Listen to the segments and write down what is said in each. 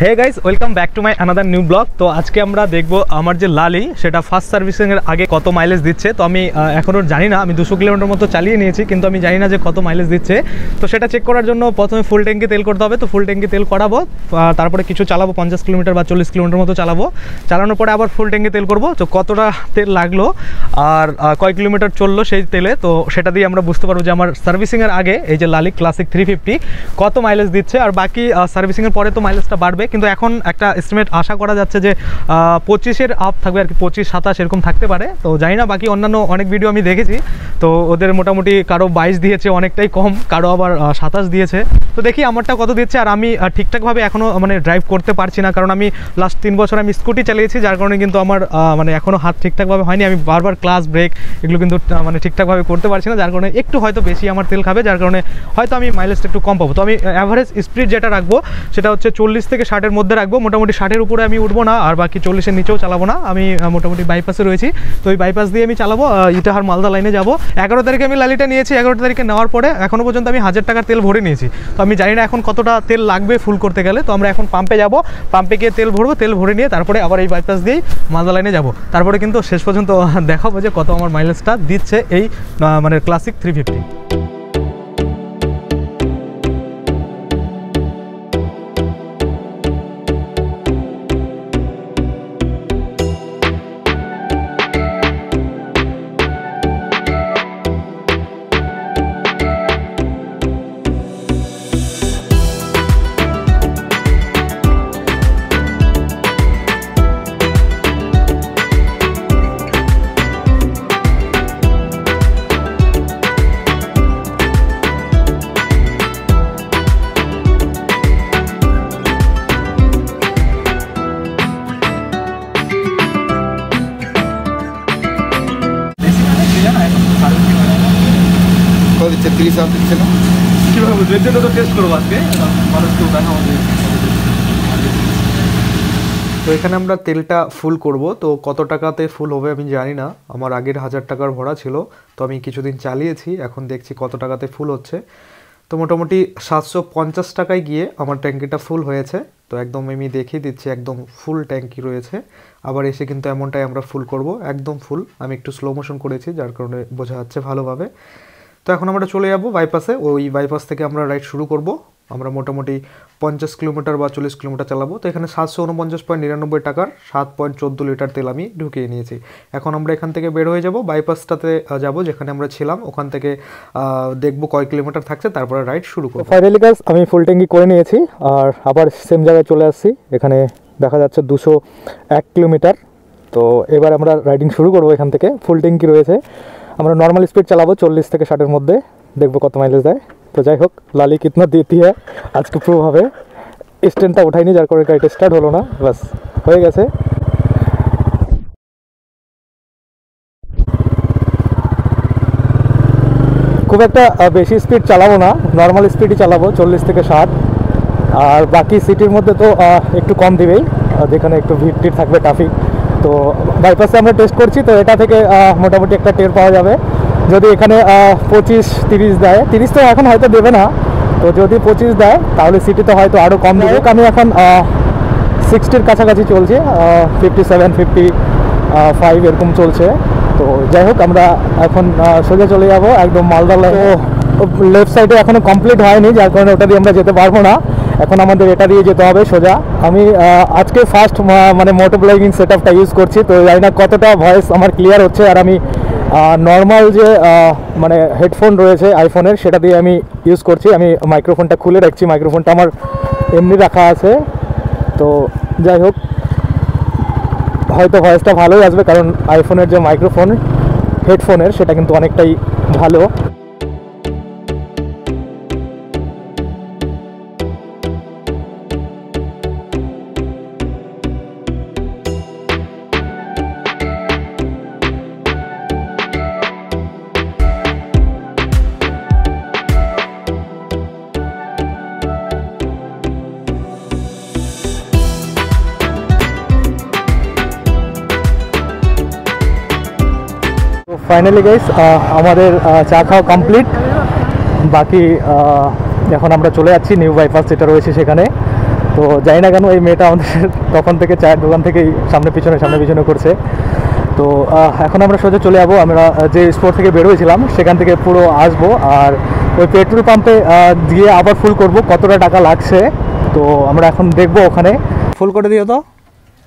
Hey guys, welcome back to my another new blog. তো আজকে আমরা দেখবো আমার যে লালি সেটা ফার্স্ট সার্ভিসিংয়ের আগে কত মাইলেজ দিচ্ছে। তো আমি এখনও জানি না, আমি 200 কিলোমিটার মতো চালিয়ে নিয়েছি, কিন্তু আমি জানি না যে কত মাইলেজ দিচ্ছে। তো সেটা চেক করার জন্য প্রথমে ফুল ট্যাঙ্কি তেল করতে হবে। তো ফুল ট্যাঙ্কি তেল করাবো, তারপরে কিছু চালাবো 50 কিলোমিটার বা 40 কিলোমিটার মতো চালাবো। চালানোর পরে আবার ফুল ট্যাঙ্কি তেল করবো। তো কতটা তেল লাগলো আর কয় কিলোমিটার চললো সেই তেলে, তো সেটা দিয়ে আমরা বুঝতে পারবো যে আমার সার্ভিসিংয়ের আগে এই যে লালি ক্লাসিক 350 কত মাইলেজ দিচ্ছে। আর বাকি সার্ভিসিংয়ের পরে তো মাইলেজটা বাড়বে, কিন্তু এখন একটা এস্টিমেট আশা করা যাচ্ছে যে 25-এর আপ থাকবে আর কি, 25-27 এরকম থাকতে পারে। তো জানি না, বাকি অন্যান্য অনেক ভিডিও আমি দেখেছি, তো ওদের মোটামুটি কারো 22 দিয়েছে, অনেকটাই কম, কারো আবার 27 দিয়েছে। তো দেখি আমারটা কত দিচ্ছে। আর আমি ঠিকঠাকভাবে এখনও মানে ড্রাইভ করতে পারছি না, কারণ আমি লাস্ট 3 বছর আমি স্কুটি চালিয়েছি, যার কারণে কিন্তু আমার মানে এখনও হাত ঠিকঠাকভাবে হয়নি। আমি বারবার ক্লাস ব্রেক এগুলো কিন্তু মানে ঠিকঠাকভাবে করতে পারছি না, যার কারণে একটু হয়তো বেশি আমার তেল খাবে, যার কারণে হয়তো আমি মাইলেজটা একটু কম পাবো। তো আমি অ্যাভারেজ স্পিড যেটা রাখবো সেটা হচ্ছে 40 থেকে 60-এর মধ্যে রাখবো। মোটামুটি 60-এর উপরে আমি উঠবো না, আর বাকি 40-এর নিচেও চালাবো না। আমি মোটামুটি বাইপাসে রয়েছি, তো ওই বাইপাস দিয়ে আমি চালাবো। ইটাহার মালদা লাইনে যাবো। 11 তারিখে আমি লালিটা নিয়েছি। 11 তারিখে নেওয়ার পরে এখনও পর্যন্ত আমি 1000 টাকার তেল ভরে নিয়েছি। তো আমি জানি না এখন কতটা তেল লাগবে ফুল করতে গেলে। তো আমরা এখন পাম্পে যাব, পাম্পে গিয়ে তেল ভরবো, তেল ভরে নিয়ে তারপরে আবার এই বাইপাস দিয়েই মালদা লাইনে যাবো। তারপরে কিন্তু শেষ পর্যন্ত দেখাবো যে কত আমার মাইলেজটা দিচ্ছে এই মানে ক্লাসিক 350। তো এখানে আমরা তেলটা ফুল করব। তো কত টাকাতে ফুল হবে আমি জানি না, আমার আগের 1000 টাকার ভরা ছিল, তো আমি কিছুদিন চালিয়েছি, এখন দেখছি কত টাকাতে ফুল হচ্ছে। তো মোটামুটি 750 টাকায় গিয়ে আমার ট্যাঙ্কিটা ফুল হয়েছে। তো একদম আমি দেখিয়ে দিচ্ছি, একদম ফুল ট্যাঙ্কি রয়েছে। আবার এসে কিন্তু এমনটাই আমরা ফুল করব, একদম ফুল। আমি একটু স্লো মোশন করেছি, যার কারণে বোঝা যাচ্ছে ভালোভাবে। তো এখন আমরা চলে যাব বাইপাসে। ওই বাইপাস থেকে আমরা রাইড শুরু করব। আমরা মোটামুটি 50 কিলোমিটার বা 40 কিলোমিটার চালাবো। তো এখানে 749.99 টাকার 7.14 লিটার তেল আমি ঢুকিয়ে নিয়েছি। এখন আমরা এখান থেকে বের হয়ে যাব, বাইপাসটাতে যাব যেখানে আমরা ছিলাম, ওখান থেকে দেখব কয় কিলোমিটার থাকছে, তারপরে রাইড শুরু করব। ফাইনালি গাইস, আমি ফুল ট্যাঙ্কি করে নিয়েছি, আর আবার সেম জায়গায় চলে আসছি। এখানে দেখা যাচ্ছে 201 কিলোমিটার। তো এবার আমরা রাইডিং শুরু করব। এখান থেকে ফুল ট্যাঙ্কি রয়েছে, আমরা নর্মাল স্পিড চালাবো 40 থেকে 60-এর মধ্যে, দেখবো কত মাইলেজ দেয়। তো যাই হোক, লালি কিতনা দিতি হ্যাঁ আজকে প্রুভ হবে। স্ট্যান্ডটা উঠাইনি, যার কারণে গাড়িটা স্টার্ট হলো না, বাস হয়ে গেছে। খুব একটা বেশি স্পিড চালাবো না, নর্মাল স্পিডই চালাবো 40 থেকে 60। আর বাকি সিটির মধ্যে তো একটু কম দিবেই, যেখানে একটু ভিড় টিড় থাকবে, ট্রাফিক। তো বাইপাসে আমরা টেস্ট করছি, তো এটা থেকে মোটামুটি একটা টের পাওয়া যাবে। যদি এখানে 25-30 দেয়, 30 তো এখন হয়তো দেবে না, তো যদি 25 দেয় তাহলে সিটিতে হয়তো আরও কম দেবে। আমি এখন 60-এর কাছাকাছি চলছে, 57-55 এরকম চলছে। তো যাই হোক, আমরা এখন সোজা চলে যাব একদম মালদা লাইনে। লেফট সাইডে এখনও কমপ্লিট হয়নি, যার কারণে ওটা দিয়ে আমরা যেতে পারবো না, এখন আমাদের এটা দিয়ে যেতে হবে সোজা। আমি আজকে ফার্স্ট মানে মোটো ব্লগিং সেট আপটা ইউজ করছি, তো জানি না কতটা ভয়েস আমার ক্লিয়ার হচ্ছে। আর আমি নর্মাল যে মানে হেডফোন রয়েছে আইফোনের, সেটা দিয়ে আমি ইউজ করছি। আমি মাইক্রোফোনটা খুলে রাখছি, মাইক্রোফোনটা আমার এমনি রাখা আছে। তো যাই হোক, হয়তো ভয়েসটা ভালোই আসবে, কারণ আইফোনের যে মাইক্রোফোন হেডফোনের সেটা কিন্তু অনেকটাই ভালো। ফাইনালি গাইস, আমাদের চা খাওয়া কমপ্লিট। বাকি এখন আমরা চলে যাচ্ছি নিউ বাইপাস যেটা রয়েছে সেখানে। তো তো জানি না কেন এই মেয়েটা আমাদের তখন থেকে চায়ের দোকান থেকেই সামনে পিছনে করছে। তো এখন আমরা সোজা চলে যাবো, আমরা যে স্পট থেকে বের হয়েছিলাম সেখান থেকে পুরো আসবো, আর ওই পেট্রোল পাম্পে গিয়ে আবার ফুল করব, কতটা টাকা লাগছে তো আমরা এখন দেখবো। ওখানে ফুল করে দিও তো,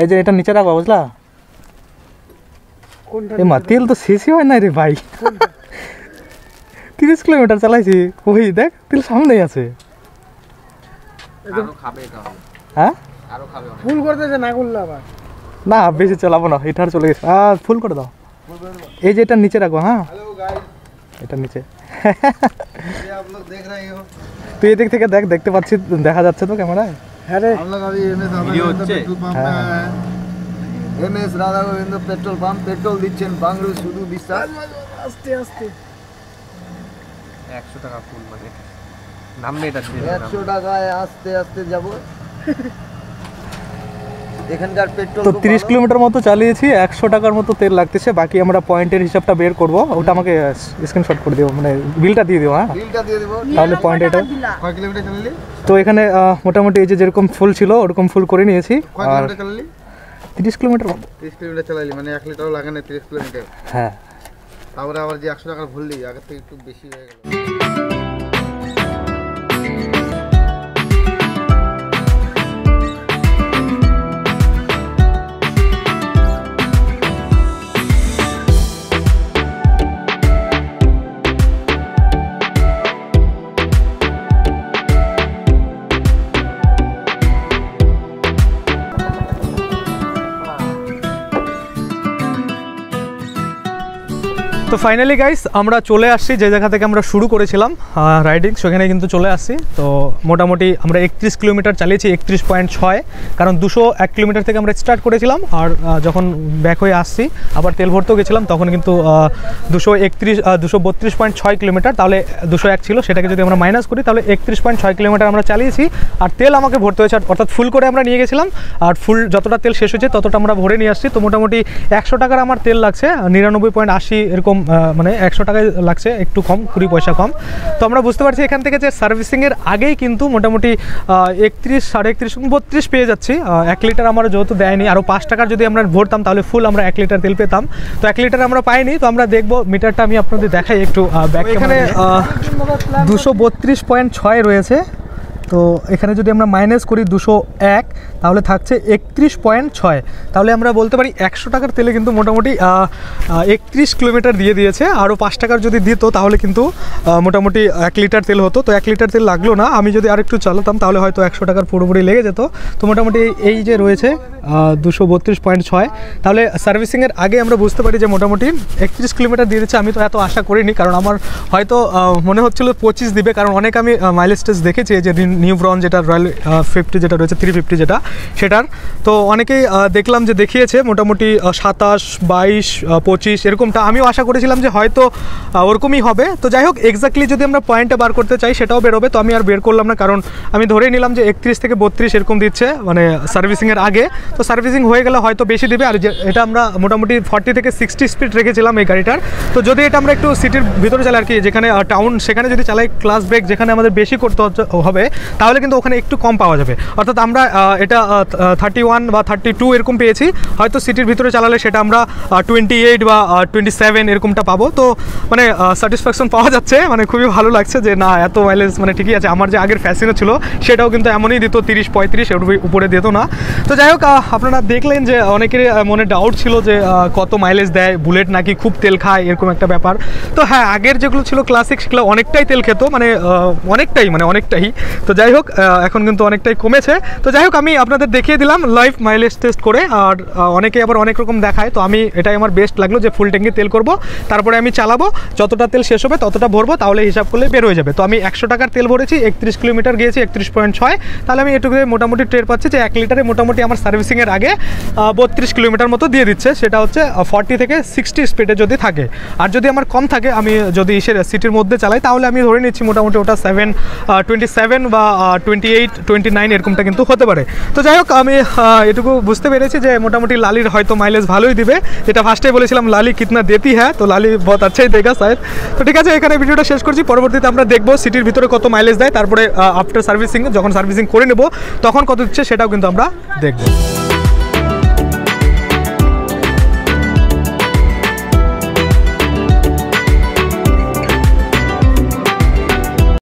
এই যে এটা নিচে রাখবো, বুঝলা? এ মা, তেল তো শেষই হয় না রে ভাই। 30 কিলোমিটার চালাইছি, ওই দেখ তেল সামনেই আছে। হ্যাঁ ফুল করতেছে না করলে আবার না, বেশি চালাবো না, এটার চলে গেছে। ফুল করে দাও, এই যে এটা নিচে রাখবো। হ্যাঁ এটা নিচে। তুই এদিক থেকে দেখ, দেখতে পাচ্ছি, দেখা যাচ্ছে তো ক্যামেরায়? হ্যাঁ রে, MS Radha Gobinda petrol pump, petrol দিচ্ছেন বাংরু শুধু বিশ্বাস। আস্তে আস্তে 100 টাকা ফুল, মানে নামবে এটা 100 টাকায় আস্তে আস্তে যাব। এখানকার পেট্রোল তো 30 কিলোমিটার মতো চালিয়েছি, 100 টাকার মতো তেল লাগতেছে। বাকি আমরা পয়েন্টের হিসাবটা বের করব, ওটা আমাকে স্ক্রিনশট করে দিও, মানে বিলটা দিয়ে দিও। হ্যাঁ বিলটা দিয়ে দেব, তাহলে পয়েন্ট এটা কয় কিলোমিটার চালালি? তো এখানে মোটামুটি এই যে যেরকম ফুল ছিল ওরকম ফুল করে নিয়েছি। কয় আর কিলোমিটার চালালি? 30 কিলোমিটার। 30 কিলোমিটার চালালি মানে 1 লিটারও লাগে না, 30 কিলোমিটার। হ্যাঁ, তারপরে আবার যে 100 টাকার ভরলি, আগের থেকে একটু বেশি হয়ে গেল। তো ফাইনালি গাইস আমরা চলে আসছি যে জায়গা থেকে আমরা শুরু করেছিলাম রাইডিং, সেখানে কিন্তু চলে আসছি। তো মোটামুটি আমরা 31 কিলোমিটার চালিয়েছি, 31.6, কারণ 201 কিলোমিটার থেকে আমরা স্টার্ট করেছিলাম। আর যখন ব্যাক হয়ে আসছি আবার তেল ভরতেও গেছিলাম, তখন কিন্তু 232.6 কিলোমিটার, তাহলে 201 ছিল, সেটাকে যদি আমরা মাইনাস করি তাহলে 31.6 কিলোমিটার আমরা চালিয়েছি। আর তেল আমাকে ভরতে হয়েছে, অর্থাৎ ফুল করে আমরা নিয়ে গেছিলাম, আর ফুল যতটা তেল শেষ হয়েছে ততটা আমরা ভরে নিয়ে আসছি। তো মোটামুটি 100 টাকার আমার তেল লাগছে, 99.80 এরকম, মানে 100 টাকায় লাগছে, একটু কম, 20 পয়সা কম। তো আমরা বুঝতে পারছি এখান থেকে যে সার্ভিসিংয়ের আগেই কিন্তু মোটামুটি 31, 31.5, 32 পেয়ে যাচ্ছি। 1 লিটার আমার যেহেতু দেয়নি, আরও 5 টাকার যদি আমরা ভরতাম তাহলে ফুল আমরা 1 লিটার তেল পেতাম। তো 1 লিটার আমরা পাইনি। তো আমরা দেখবো, মিটারটা আমি আপনাদের দেখাই একটু ব্যাক। এখানে 232.6 রয়েছে। তো এখানে যদি আমরা মাইনাস করি 201, তাহলে থাকছে 31.6। তাহলে আমরা বলতে পারি 100 টাকার তেলে কিন্তু মোটামুটি 31 কিলোমিটার দিয়ে দিয়েছে। আরও 5 টাকার যদি দিত তাহলে কিন্তু মোটামুটি 1 লিটার তেল হতো। তো 1 লিটার তেল লাগলো না, আমি যদি আরেকটু চালাতাম তাহলে হয়তো 100 টাকার পুরোপুরি লেগে যেত। তো মোটামুটি এই যে রয়েছে 232.6, তাহলে সার্ভিসিংয়ের আগে আমরা বুঝতে পারি যে মোটামুটি 31 কিলোমিটার দিয়ে দিচ্ছে। আমি তো এত আশা করিনি, কারণ আমার হয়তো মনে হচ্ছিল 25 দিবে, কারণ অনেক আমি মাইলেজ টেস্ট দেখেছি যে নিউ ব্রন যেটা রয়্যাল 50 যেটা রয়েছে 350 যেটা সেটার। তো অনেকেই দেখলাম যে দেখিয়েছে মোটামুটি 27, 22, 25 এরকমটা। আমিও আশা করেছিলাম যে হয়তো ওরকমই হবে। তো যাই হোক, এক্স্যাক্টলি যদি আমরা পয়েন্টে বার করতে চাই সেটাও বেরোবে। তো আমি আর বের করলাম না, কারণ আমি ধরেই নিলাম যে 31 থেকে 32 এরকম দিচ্ছে, মানে সার্ভিসিংয়ের আগে। তো সার্ভিসিং হয়ে গেলে হয়তো বেশি দিবে। আর এটা আমরা মোটামুটি 40 থেকে 60 স্পিড রেখেছিলাম এই গাড়িটার। তো যদি এটা আমরা একটু সিটির ভিতরে চালাই, আর কি যেখানে টাউন, সেখানে যদি চালাই ক্লাস ব্রেক, যেখানে আমাদের বেশি করতে হবে, তাহলে কিন্তু ওখানে একটু কম পাওয়া যাবে। অর্থাৎ আমরা এটা 31 বা 32 এরকম পেয়েছি, হয়তো সিটির ভিতরে চালালে সেটা আমরা 28 বা 27 এরকমটা পাবো। তো মানে স্যাটিসফ্যাকশন পাওয়া যাচ্ছে, মানে খুবই ভালো লাগছে যে না, এত মাইলেজ মানে ঠিকই আছে। আমার যে আগের ফ্যাসিনো ছিল সেটাও কিন্তু এমনই দিত, 30, 35 এর উপরে দিত না। তো যাই হোক, আপনারা দেখলেন যে অনেকের মনে ডাউট ছিল যে কত মাইলেজ দেয়, বুলেট নাকি খুব তেল খায়, এরকম একটা ব্যাপার। তো হ্যাঁ, আগের যেগুলো ছিল ক্লাসিক সেগুলো অনেকটাই তেল খেত, মানে অনেকটাই। তো যাই হোক, এখন কিন্তু অনেকটাই কমেছে। তো যাই হোক, আমি আপনাদের দেখিয়ে দিলাম লাইভ মাইলেজ টেস্ট করে। আর অনেকে আবার অনেক রকম দেখায়, তো আমি এটাই আমার বেস্ট লাগলো যে ফুল ট্যাঙ্কি তেল করব, তারপরে আমি চালাবো, যতটা তেল শেষ হবে ততটা ভরবো, তাহলে হিসাব করলে বের হয়ে যাবে। তো আমি 100 টাকার তেল ভরেছি, 31 কিলোমিটার গিয়েছি, 31.6। তাহলে আমি এটুকু মোটামুটি টের পাচ্ছি যে 1 লিটারে মোটামুটি আমার সার্ভিসিংয়ের আগে 32 কিলোমিটার মতো দিয়ে দিচ্ছে। সেটা হচ্ছে 40 থেকে 60 স্পিডে যদি থাকে। আর যদি আমার কম থাকে, আমি যদি সিটির মধ্যে চালাই, তাহলে আমি ধরে নিচ্ছি মোটামুটি ওটা 27 বা 28, 29 এরকমটা কিন্তু হতে পারে। তো যাই হোক, আমি এটুকু বুঝতে পেরেছি যে মোটামুটি লালির হয়তো মাইলেজ ভালোই দিবে, যেটা ফার্স্টেই বলেছিলাম লালি কিতনা দেতি হ্যাঁ, তো লালি বহুত আচ্ছাই দেগা শায়দ। তো ঠিক আছে, এখানে ভিডিওটা শেষ করছি। পরবর্তীতে আমরা দেখবো সিটির ভিতরে কত মাইলেজ দেয়, তারপরে আফটার সার্ভিসিং যখন সার্ভিসিং করে নেব তখন কত দিচ্ছে সেটাও কিন্তু আমরা দেখবো।